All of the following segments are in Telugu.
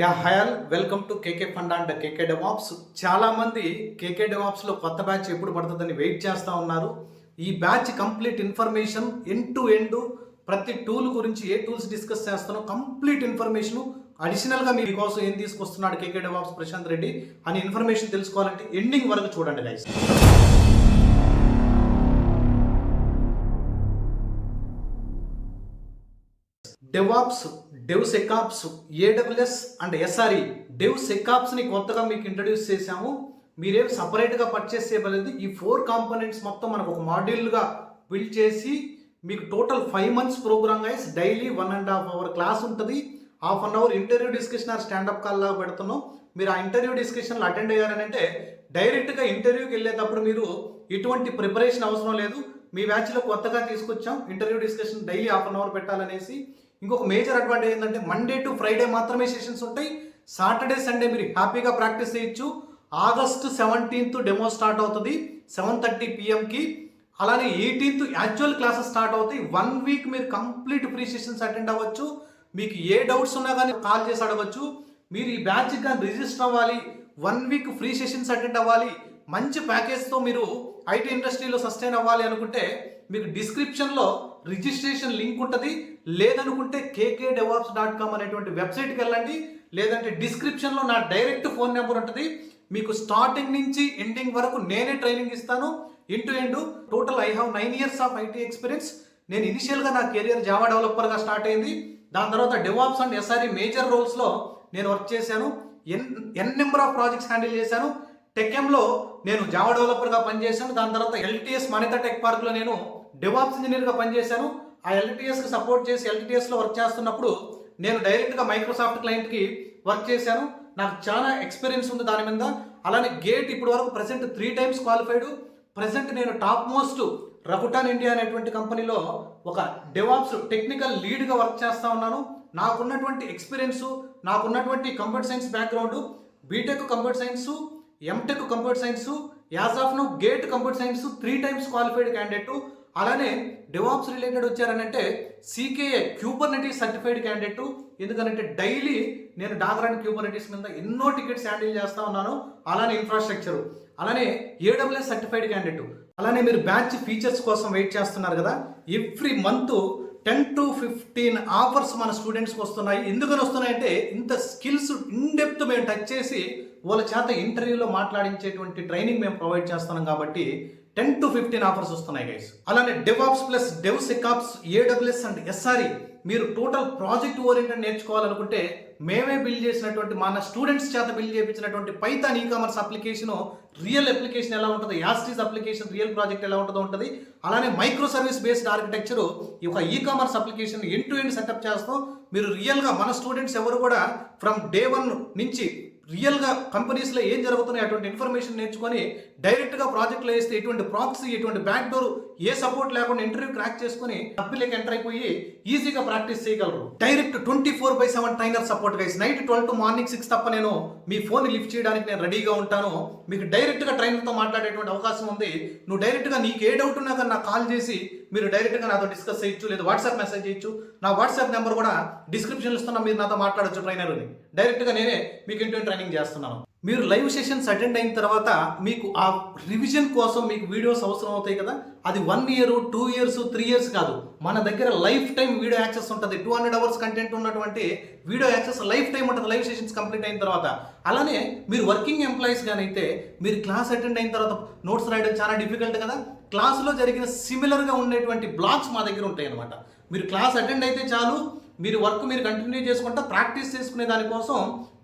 Hi all, welcome to KK fund and KK DevOps. చాలా మంది కేకే డెవాప్స్ లో కొత్త బ్యాచ్ ఎప్పుడు పడుతుందని వెయిట్ చేస్తూ ఉన్నారు. ఈ batch complete information end to end, ప్రతి టూల్ గురించి ఏ టూల్స్ డిస్కస్ చేస్తానో కంప్లీట్ ఇన్ఫర్మేషన్ అడిషనల్ గా మీకోసం ఏం తీసుకొస్తున్నాడు కేకే డెవాప్స్ ప్రశాంత్ రెడ్డి అని ఇన్ఫర్మేషన్ తెలుసుకోవాలంటే ఎండింగ్ వరకు చూడండి guys. DevOps, DevSecOps, AWS and SRE. డెవ్సెకాప్స్ని కొత్తగా మీకు ఇంట్రడ్యూస్ చేశాము. మీరేం సపరేట్గా పర్చేస్ చేయబడలేదు. ఈ 4 కాంపోనెంట్స్ మొత్తం మనకు ఒక మాడ్యూల్గా బిల్డ్ చేసి మీకు total 5 months program guys. Daily 1.5 hour class ఉంటుంది. 1/2 hour interview discussion or standup call లాగా పెడుతున్నాం. మీరు ఆ ఇంటర్వ్యూ డిస్కషన్లో అటెండ్ అయ్యారని అంటే డైరెక్ట్గా ఇంటర్వ్యూకి వెళ్ళేటప్పుడు మీరు ఎటువంటి ప్రిపరేషన్ అవసరం లేదు. మీ బ్యాచ్లో కొత్తగా తీసుకొచ్చాం ఇంటర్వ్యూ డిస్కషన్ డైలీ 1/2 hour పెట్టాలనేసి. ఇంకొక మేజర్ అడ్వాంటేజ్ ఏంటంటే మండే టు ఫ్రైడే మాత్రమే సెషన్స్ ఉంటాయి. సాటర్డే సండే మీరు హ్యాపీగా ప్రాక్టీస్ చేయొచ్చు. August 17th డెమో స్టార్ట్ అవుతుంది 7:30 PM. అలానే 18th యాక్చువల్ క్లాసెస్ స్టార్ట్ అవుతాయి. 1 week మీరు కంప్లీట్ ఫ్రీ సెషన్స్ అటెండ్ అవ్వచ్చు. మీకు ఏ డౌట్స్ ఉన్నా కానీ కాల్ చేసి అడగవచ్చు. మీరు ఈ బ్యాచ్కి కానీ రిజిస్టర్ అవ్వాలి, 1 week ఫ్రీ సెషన్స్ అటెండ్ అవ్వాలి, మంచి ప్యాకేజ్తో మీరు ఐటీ ఇండస్ట్రీలో సస్టైన్ అవ్వాలి అనుకుంటే మీకు డిస్క్రిప్షన్లో రిజిస్ట్రేషన్ లింక్ ఉంటుంది. లేదనుకుంటే kkdevops.com అనేటువంటి వెబ్సైట్కి వెళ్ళండి. లేదంటే డిస్క్రిప్షన్లో నా డైరెక్ట్ ఫోన్ నెంబర్ ఉంటుంది. మీకు స్టార్టింగ్ నుంచి ఎండింగ్ వరకు నేనే ట్రైనింగ్ ఇస్తాను. To end. Total I have 9 years of IT experience. నేను ఇనిషియల్గా నా కెరియర్ జావా డెవలపర్గా స్టార్ట్ అయింది. దాని తర్వాత డెవాప్స్ అండ్ ఎస్ఆర్ఈ మేజర్ రోల్స్లో నేను వర్క్ చేశాను. ఎన్ నెంబర్ ఆఫ్ ప్రాజెక్ట్స్ హ్యాండిల్ చేశాను. టెక్ఎంలో నేను జావా డెవలపర్గా పనిచేశాను. దాని తర్వాత ఎల్టీఎస్ మనిత టెక్ పార్క్లో నేను డెవాప్స్ ఇంజనీర్గా పనిచేశాను. ఆ ఎల్టీఎస్కి సపోర్ట్ చేసి ఎల్టీఎస్లో వర్క్ చేస్తున్నప్పుడు నేను డైరెక్ట్గా మైక్రోసాఫ్ట్ క్లయింట్కి వర్క్ చేశాను. నాకు చాలా ఎక్స్పీరియన్స్ ఉంది దాని మీద. అలానే గేట్ ఇప్పటి వరకు ప్రెసెంట్ 3 times క్వాలిఫైడ్. ప్రెసెంట్ నేను టాప్ మోస్ట్ రకుటాన్ ఇండియా అనేటువంటి కంపెనీలో ఒక డెవాప్స్ టెక్నికల్ లీడ్గా వర్క్ చేస్తూ ఉన్నాను. నాకున్నటువంటి ఎక్స్పీరియన్స్, నాకున్నటువంటి computer science background, BTech computer science, MTech computer science, as of now GATE computer science 3 times qualified candidate. అలానే డెవాప్స్ రిలేటెడ్ వచ్చారనంటే CKA క్యూబర్నెటీస్ సర్టిఫైడ్ క్యాండిడేట్. ఎందుకంటే డైలీ నేను డాకర్ అండ్ క్యూబర్నెటీస్ మీద ఎన్నో టికెట్స్ హ్యాండిల్ చేస్తూ ఉన్నాను. అలానే ఇన్ఫ్రాస్ట్రక్చర్, అలానే AWS సర్టిఫైడ్ క్యాండిడేట్. అలానే మీరు బ్యాచ్ ఫీచర్స్ కోసం వెయిట్ చేస్తున్నారు కదా. ఎవ్రీ మంత్ 10 to 15 ఆఫర్స్ మన స్టూడెంట్స్కి వస్తున్నాయి. ఎందుకని వస్తున్నాయంటే ఇంత స్కిల్స్ ఇన్డెప్త్ మేము టచ్ చేసి వాళ్ళ చేత ఇంటర్వ్యూలో మాట్లాడించేటువంటి ట్రైనింగ్ మేము ప్రొవైడ్ చేస్తున్నాం కాబట్టి 10 to 15 ఆఫర్స్ వస్తున్నాయి గైస్. అలానే DevOps plus DevSecOps, AWS and SRE మీరు టోటల్ ప్రాజెక్ట్ ఓరియంటెడ్ నేర్చుకోవాలనుకుంటే మేమే బిల్డ్ చేసినటువంటి మన స్టూడెంట్స్ చేత బిల్డ్ చేయించినటువంటి Python ecommerce application, real application ఎలా ఉంటుంది, యాస్టీస్ అప్లికేషన్ రియల్ ప్రాజెక్ట్ ఎలా ఉంటుందో ఉంటుంది. అలానే మైక్రో సర్వీస్ బేస్డ్ ఆర్కిటెక్చర్ ఈ యొక్క ecommerce application end to end setup చేస్తాం. మీరు రియల్గా మన స్టూడెంట్స్ ఎవరు కూడా ఫ్రమ్ డే 1 నుంచి రియల్గా కంపెనీస్లో ఏం జరుగుతున్నాయి అటువంటి ఇన్ఫర్మేషన్ నేర్చుకొని డైరెక్ట్గా ప్రాజెక్ట్లో వేస్తే ఎటువంటి ప్రాక్సీ, ఎటువంటి బ్యాక్ డోర్, ఏ సపోర్ట్ లేకుండా ఇంటర్వ్యూ క్రాక్ చేసుకుని అప్పిలోకి ఎంటర్ అయిపోయి ఈజీగా ప్రాక్టీస్ చేయగలరు. Direct 24/7 trainer support guys. Night 12 to morning 6 తప్ప నేను మీ ఫోన్ లిఫ్ట్ చేయడానికి నేను రెడీగా ఉంటాను. మీకు డైరెక్ట్గా ట్రైనర్తో మాట్లాడేటువంటి అవకాశం ఉంది. నువ్వు డైరెక్ట్గా నీకు ఏ డౌట్ ఉన్నా కానీ నాకు కాల్ చేసి మీరు డైరెక్ట్గా నాతో డిస్కస్ చేయొచ్చు, లేదా వాట్సాప్ మెసేజ్ చేయొచ్చు. నా వాట్సాప్ నెంబర్ కూడా డిస్క్రిప్షన్లో ఇస్తున్నా, మీరు నాతో మాట్లాడొచ్చు. ట్రైనర్ని డైరెక్ట్గా నేనే మీకు ఇంటర్వ్యూ ట్రైనింగ్ చేస్తున్నాను. మీరు లైవ్ సెషన్స్ అటెండ్ అయిన తర్వాత మీకు ఆ రివిజన్ కోసం మీకు వీడియోస్ అవసరం అవుతాయి కదా. అది 1 year, 2 years, 3 years కాదు. మన దగ్గర లైఫ్ టైం వీడియో యాక్సెస్ ఉంటుంది. 200 hours కంటెంట్ ఉన్నటువంటి వీడియో యాక్సెస్ లైఫ్ టైం ఉంటుంది లైవ్ సెషన్స్ కంప్లీట్ అయిన తర్వాత. అలానే మీరు వర్కింగ్ ఎంప్లాయీస్ కానీ అయితే మీరు క్లాస్ అటెండ్ అయిన తర్వాత నోట్స్ రాయడం చాలా డిఫికల్ట్ కదా. క్లాసులో జరిగిన సిమిలర్గా ఉండేటువంటి బ్లాగ్స్ మా దగ్గర ఉంటాయి అన్నమాట. మీరు క్లాస్ అటెండ్ అయితే చాలు, మీరు వర్క్ మీరు కంటిన్యూ చేసుకుంటా ప్రాక్టీస్ చేసుకునే దానికోసం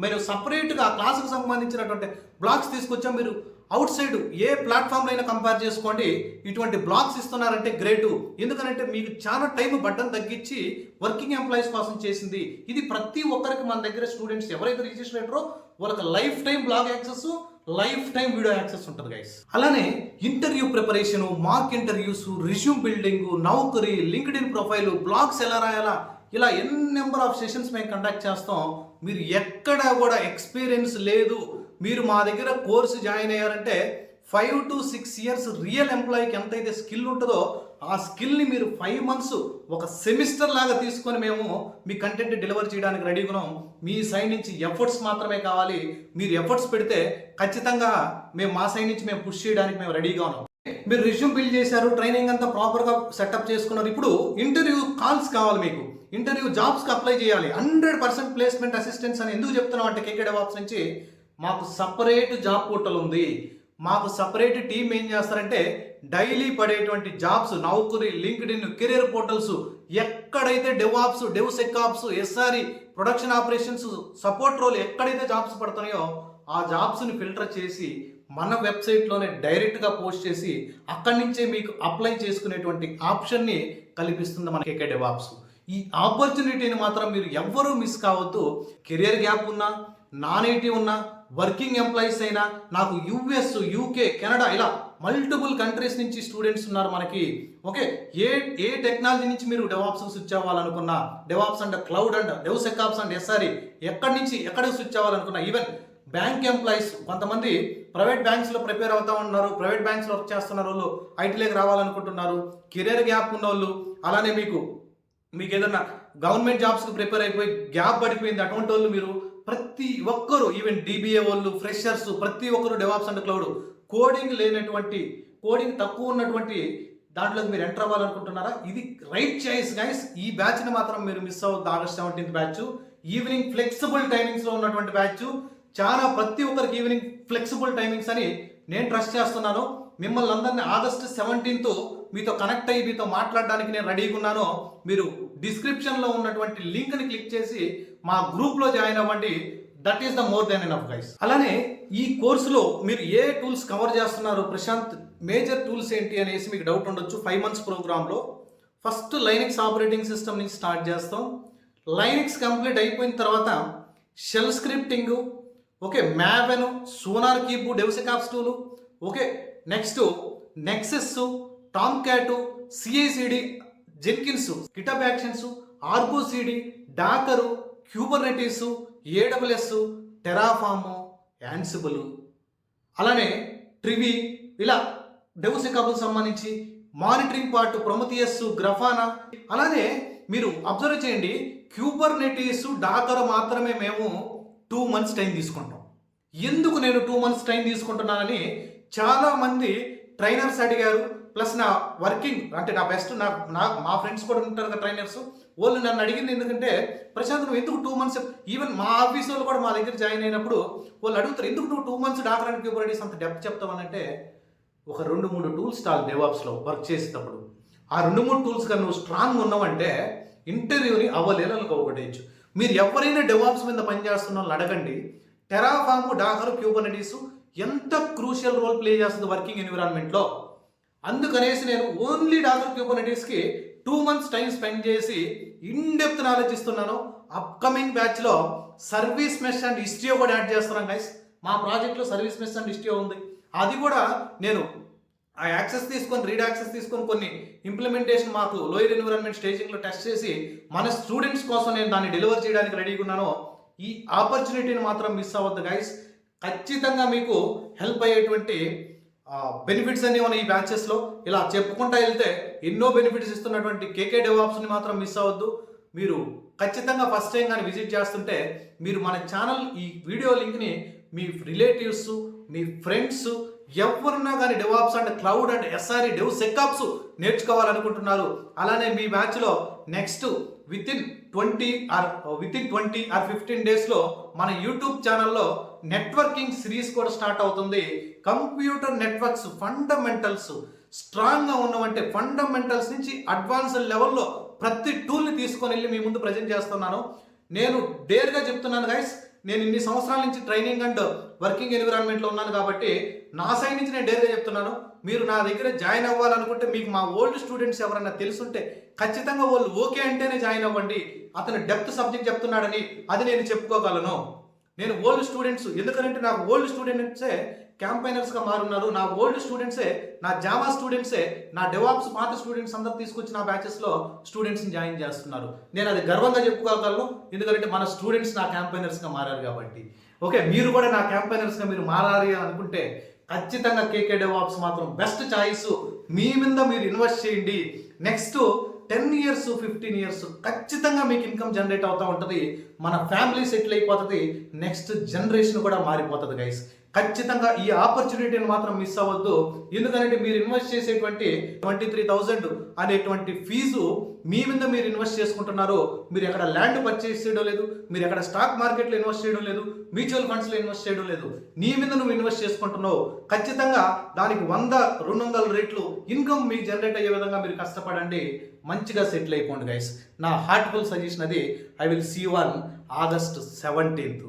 మీరు సపరేట్గా క్లాసుకు సంబంధించినటువంటి బ్లాగ్స్ తీసుకొచ్చాం. మీరు అవుట్ సైడ్ ఏ ప్లాట్ఫామ్లో అయినా కంపేర్ చేసుకోండి, ఇటువంటి బ్లాగ్స్ ఇస్తున్నారంటే గ్రేటు. ఎందుకంటే మీకు చాలా టైం బట్టన్ తగ్గించి వర్కింగ్ ఎంప్లాయీస్ కోసం చేసింది. ఇది ప్రతి ఒక్కరికి మన దగ్గర స్టూడెంట్స్ ఎవరైతే రిజిస్టర్ అయ్యారో వాళ్ళకి lifetime blog access, lifetime video access ఉంటుంది గైస్. అలానే interview preparation, mock interviews, resume building, Naukri, LinkedIn profile, blogs ఎలా రాయాలా, ఇలా నెంబర్ ఆఫ్ సెషన్స్ మేము కండక్ట్ చేస్తాం. మీరు ఎక్కడ కూడా ఎక్స్పీరియన్స్ లేదు, మీరు మా దగ్గర కోర్సు జాయిన్ అయ్యారంటే 5 to 6 years రియల్ ఎంప్లాయీకి ఎంతైతే స్కిల్ ఉంటుందో ఆ స్కిల్ని మీరు 5 మంత్స్ ఒక సెమిస్టర్ లాగా తీసుకొని మేము మీ కంటెంట్ డెలివర్ చేయడానికి రెడీగా ఉన్నాం. మీ సైడ్ నుంచి ఎఫర్ట్స్ మాత్రమే కావాలి. మీరు ఎఫర్ట్స్ పెడితే ఖచ్చితంగా మేము మా సైడ్ నుంచి మేము పుష్ చేయడానికి మేము రెడీగా ఉన్నాం. మీరు రిజ్యూమ్ బిల్డ్ చేశారు, ట్రైనింగ్ అంతా ప్రాపర్గా సెటప్ చేసుకున్నారు. ఇప్పుడు ఇంటర్వ్యూ కాల్స్ కావాలి మీకు, ఇంటర్వ్యూ జాబ్స్కి అప్లై చేయాలి. 100% ప్లేస్మెంట్ అసిస్టెంట్స్ అని ఎందుకు చెప్తున్నాం అంటే కేకే డెవాప్స్ నుంచి మాకు సపరేట్ జాబ్ పోర్టల్ ఉంది. మాకు సపరేట్ టీం ఏం చేస్తారంటే డైలీ పడేటువంటి jobs Naukri, LinkedIn, career portals ఎక్కడైతే DevOps, DevSecOps, SRE, production operations, support role ఎక్కడైతే జాబ్స్ పడుతున్నాయో ఆ జాబ్స్ని ఫిల్టర్ చేసి మన వెబ్సైట్లోనే డైరెక్ట్గా పోస్ట్ చేసి అక్కడి నుంచే మీకు అప్లై చేసుకునేటువంటి ఆప్షన్ని కల్పిస్తుంది మన కేకే డెవాప్స్. ఈ ఆపర్చునిటీని మాత్రం మీరు ఎవ్వరూ మిస్ కావద్దు. కెరియర్ గ్యాప్ ఉన్నా, నాన్ ఐటీ ఉన్నా, వర్కింగ్ ఎంప్లాయీస్ అయినా, నాకు యుఎస్, యూకే, కెనడా ఇలా మల్టిపుల్ కంట్రీస్ నుంచి స్టూడెంట్స్ ఉన్నారు మనకి. ఓకే, ఏ టెక్నాలజీ నుంచి మీరు డెవాప్స్ స్విచ్ అవ్వాలనుకున్నా, DevOps and cloud and DevSecOps and SRE ఎక్కడి నుంచి ఎక్కడికి స్విచ్ అవ్వాలనుకున్నా, ఈవెన్ బ్యాంక్ ఎంప్లాయీస్ కొంతమంది ప్రైవేట్ బ్యాంక్స్లో ప్రిపేర్ అవుతా ఉన్నారు, ప్రైవేట్ బ్యాంక్స్లో వర్క్ చేస్తున్నారు, వాళ్ళు ఐటీలోకి రావాలనుకుంటున్నారు, కెరియర్ గ్యాప్ ఉన్న వాళ్ళు, అలానే మీకు ఏదన్నా గవర్నమెంట్ జాబ్స్కి ప్రిపేర్ అయిపోయి గ్యాప్ పడిపోయింది అటువంటి వాళ్ళు, మీరు ప్రతి ఒక్కరు ఈవెన్ డిబిఏ వాళ్ళు, ఫ్రెషర్స్ ప్రతి ఒక్కరు డెవాప్స్ అండ్ క్లౌడ్ కోడింగ్ లేనటువంటి, కోడింగ్ తక్కువ ఉన్నటువంటి దాంట్లోకి మీరు ఎంటర్ అవ్వాలనుకుంటున్నారా? ఇది రైట్ చాయిస్ గైస్. ఈ బ్యాచ్ని మాత్రం మీరు మిస్ అవ్వద్దు. August 17th batch evening flexible టైమింగ్స్లో ఉన్నటువంటి బ్యాచ్. చాలా ప్రతి ఒక్కరికి ఈవినింగ్ ఫ్లెక్సిబుల్ టైమింగ్స్ అని నేను ట్రస్ట్ చేస్తున్నాను. మిమ్మల్ని అందరినీ August 17th మీతో కనెక్ట్ అయ్యి మీతో మాట్లాడడానికి నేను రెడీగా ఉన్నాను. మీరు డిస్క్రిప్షన్లో ఉన్నటువంటి లింక్ని క్లిక్ చేసి మా గ్రూప్లో జాయిన్ అవ్వండి. That is the more than enough guys. అలానే ఈ కోర్సులో మీరు ఏ టూల్స్ కవర్ చేస్తున్నారు ప్రశాంత్, మేజర్ టూల్స్ ఏంటి అనేసి మీకు డౌట్ ఉండొచ్చు. 5 months ప్రోగ్రాంలో ఫస్ట్ లైనక్స్ ఆపరేటింగ్ సిస్టమ్ నుంచి స్టార్ట్ చేస్తాం. లైనక్స్ కంప్లీట్ అయిపోయిన తర్వాత shell scripting, okay, Maven, SonarQube, DevSecOps tool, okay, next Nexus, Tomcat, CICD, Jenkins, GitHub Actions, Argo CD, Docker, Kubernetes, AWS, Terraform, Ansible, అలానే ట్రివి, ఇలా డెవ్సెకాప్కి సంబంధించి మానిటరింగ్ పార్ట్ ప్రొమథియస్, గ్రఫానా. అలానే మీరు అబ్జర్వ్ చేయండి, క్యూబర్నెటీస్, డాకర్ మాత్రమే మేము 2 months టైం తీసుకుంటాం. ఎందుకు నేను 2 months టైం తీసుకుంటున్నానని చాలామంది ట్రైనర్స్ అడిగారు. ప్లస్ నా వర్కింగ్ అంటే నా బెస్ట్ మా ఫ్రెండ్స్ కూడా ఉంటారు కదా ట్రైనర్స్, వాళ్ళు నన్ను అడిగింది ఎందుకంటే ప్రశాంత్ నువ్వు ఎందుకు 2 months, ఈవెన్ మా ఆఫీస్ వాళ్ళు కూడా మా దగ్గర జాయిన్ అయినప్పుడు వాళ్ళు అడుగుతారు ఎందుకు నువ్వు 2 months డాకర్ అండ్ క్యూబర్నెటీస్ అంత డెప్త్ చెప్తావనంటే, ఒక 2-3 టూల్స్ చాలు డెవాప్స్లో వర్క్ చేసేటప్పుడు. ఆ 2-3 టూల్స్ కానీ నువ్వు స్ట్రాంగ్ ఉన్నావంటే ఇంటర్వ్యూని అవ్వలేలకు ఒకటేయచ్చు. మీరు ఎవరైనా డెవాప్స్ మీద పనిచేస్తున్న వాళ్ళు అడగండి, టెరాఫాము, డాకర్, క్యూబర్నెటీస్ ఎంత క్రూషియల్ రోల్ ప్లే చేస్తుంది వర్కింగ్ ఎన్విరాన్మెంట్లో. అందుకనేసి నేను ఓన్లీ డాకర్, క్యూబర్నెటీస్కి 2 months టైం స్పెండ్ చేసి ఇన్ డెప్త్ నాలెడ్జ్ ఇస్తున్నాను. అప్కమింగ్ బ్యాచ్లో సర్వీస్ మెష్ అండ్ హిస్టరీ కూడా యాడ్ చేస్తున్నాను గైస్. మా ప్రాజెక్ట్లో సర్వీస్ మెష్ అండ్ హిస్టరీ ఉంది. అది కూడా నేను ఆ యాక్సెస్ తీసుకొని, రీడ్ యాక్సెస్ తీసుకొని కొన్ని ఇంప్లిమెంటేషన్ మాకు లోయర్ ఎన్విరాన్మెంట్ స్టేజింగ్లో టెస్ట్ చేసి మన స్టూడెంట్స్ కోసం నేను దాన్ని డెలివర్ చేయడానికి రెడీగా ఉన్నాను. ఈ ఆపర్చునిటీని మాత్రం మిస్ అవ్వద్దు గైస్. ఖచ్చితంగా మీకు హెల్ప్ అయ్యేటువంటి బెనిఫిట్స్ అన్నీ ఉన్నాయి ఈ బ్యాచెస్లో. ఇలా చెప్పుకుంటా వెళ్తే ఎన్నో బెనిఫిట్స్ ఇస్తున్నటువంటి కేకే డెవాప్స్ని మాత్రం మిస్ అవ్వద్దు. మీరు ఖచ్చితంగా ఫస్ట్ టైం కానీ విజిట్ చేస్తుంటే మీరు మన ఛానల్ ఈ వీడియో లింక్ని మీ రిలేటివ్స్, మీ ఫ్రెండ్స్ ఎవరున్నా కానీ DevOps and cloud and SRE, DevSecOps నేర్చుకోవాలనుకుంటున్నారు, అలానే మీ బ్యాచ్లో నెక్స్ట్ వితిన్ 20 or 15 డేస్లో మన యూట్యూబ్ ఛానల్లో నెట్వర్కింగ్ సిరీస్ కూడా స్టార్ట్ అవుతుంది. కంప్యూటర్ నెట్వర్క్స్ ఫండమెంటల్స్ స్ట్రాంగ్గా ఉన్నవంటే ఫండమెంటల్స్ నుంచి అడ్వాన్స్డ్ లెవెల్లో ప్రతి టూల్ని తీసుకొని వెళ్ళి మీ ముందు ప్రజెంట్ చేస్తున్నాను. నేను డేర్గా చెప్తున్నాను గైస్, నేను ఇన్ని సంవత్సరాల నుంచి ట్రైనింగ్ అండ్ వర్కింగ్ ఎన్విరాన్మెంట్లో ఉన్నాను కాబట్టి నా సైడ్ నుంచి నేను డేర్గా చెప్తున్నాను. మీరు నా దగ్గర జాయిన్ అవ్వాలనుకుంటే మీకు మా ఓల్డ్ స్టూడెంట్స్ ఎవరైనా తెలుసుంటే ఖచ్చితంగా వాళ్ళు ఓకే అంటేనే జాయిన్ అవ్వండి. అతను డెప్త్ సబ్జెక్ట్ చెప్తున్నాడని అది నేను చెప్పుకోగలను. నేను ఓల్డ్ స్టూడెంట్స్, ఎందుకంటే నాకు ఓల్డ్ స్టూడెంట్సే క్యాంపైనర్స్గా మారున్నారు. నా ఓల్డ్ స్టూడెంట్సే, నా జావా స్టూడెంట్సే, నా డెవాప్స్ పాత స్టూడెంట్స్ అందరూ తీసుకొచ్చి నా బ్యాచెస్లో స్టూడెంట్స్ని జాయిన్ చేస్తున్నారు. నేను అది గర్వంగా చెప్పుకోగలను, ఎందుకంటే మన స్టూడెంట్స్ నా క్యాంపైనర్స్గా మారారు కాబట్టి. ఓకే, మీరు కూడా నా క్యాంపైనర్స్గా మీరు మారాలి అనుకుంటే ఖచ్చితంగా కేకే డెవాప్స్ మాత్రం బెస్ట్ చాయిస్. మీ మీద మీరు ఇన్వెస్ట్ చేయండి. నెక్స్ట్ 10 ఇయర్స్ 15 ఇయర్స్ ఖచ్చితంగా మీకు ఇన్కమ్ జనరేట్ అవుతూ ఉంటుంది. మన ఫ్యామిలీ సెటిల్ అయిపోతుంది. నెక్స్ట్ జనరేషన్ కూడా మారిపోతుంది గైస్. ఖచ్చితంగా ఈ ఆపర్చునిటీని మాత్రం మిస్ అవ్వద్దు. ఎందుకంటే మీరు ఇన్వెస్ట్ చేసేటువంటి 23,000 అనేటువంటి ఫీజు మీ మీద మీరు ఇన్వెస్ట్ చేసుకుంటున్నారు. మీరు ఎక్కడ ల్యాండ్ పర్చేస్ చేయడం లేదు, మీరు ఎక్కడ స్టాక్ మార్కెట్లో ఇన్వెస్ట్ చేయడం లేదు, మ్యూచువల్ ఫండ్స్లో ఇన్వెస్ట్ చేయడం లేదు. నీ మీద నువ్వు ఇన్వెస్ట్ చేసుకుంటున్నావు. ఖచ్చితంగా దానికి 100-200 రేట్లు ఇన్కమ్ మీకు జనరేట్ అయ్యే విధంగా మీరు కష్టపడండి. మంచిగా సెటిల్ అయిపోండి గైస్. నా హార్ట్ఫుల్ సజెషన్ అది. I will see you on August 17th.